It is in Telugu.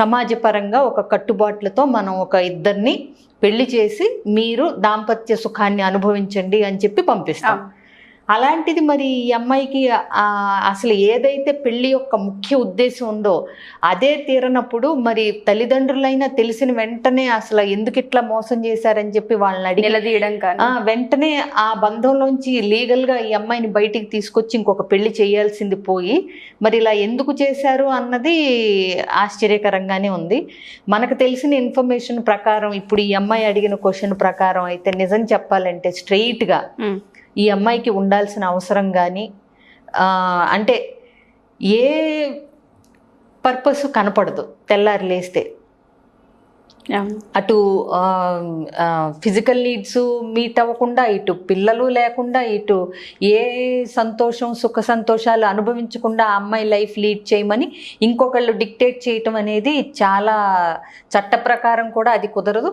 సమాజపరంగా ఒక కట్టుబాట్లతో మనం ఒక ఇద్దరిని పెళ్లి చేసి మీరు దాంపత్య సుఖాన్ని అనుభవించండి అని చెప్పి పంపిస్తాం. అలాంటిది మరి ఈ అమ్మాయికి అసలు ఏదైతే పెళ్లి యొక్క ముఖ్య ఉద్దేశం ఉందో అదే తీరనప్పుడు మరి తల్లిదండ్రులైనా తెలిసిన వెంటనే అసలు ఎందుకు ఇట్లా మోసం చేశారని చెప్పి వాళ్ళని అడిగి నిలదీయడం కానీ వెంటనే ఆ బంధంలోంచి లీగల్గా ఈ అమ్మాయిని బయటికి తీసుకొచ్చి ఇంకొక పెళ్లి చేయాల్సింది పోయి మరి ఇలా ఎందుకు చేశారు అన్నది ఆశ్చర్యకరంగానే ఉంది. మనకు తెలిసిన ఇన్ఫర్మేషన్ ప్రకారం ఇప్పుడు ఈ అమ్మాయి అడిగిన క్వశ్చన్ ప్రకారం అయితే నిజం చెప్పాలంటే స్ట్రెయిట్గా ఈ అమ్మాయికి ఉండాల్సిన అవసరం కానీ అంటే ఏ పర్పస్ కనపడదు. తెల్లారి లేస్తే అటు ఫిజికల్ నీడ్స్ మీట్ అవ్వకుండా, ఇటు పిల్లలు లేకుండా, ఇటు ఏ సంతోషం సుఖ సంతోషాలు అనుభవించకుండా ఆ అమ్మాయి లైఫ్ లీడ్ చేయమని ఇంకొకళ్ళు డిక్టేట్ చేయటం అనేది చాలా చట్ట ప్రకారం కూడా అది కుదరదు.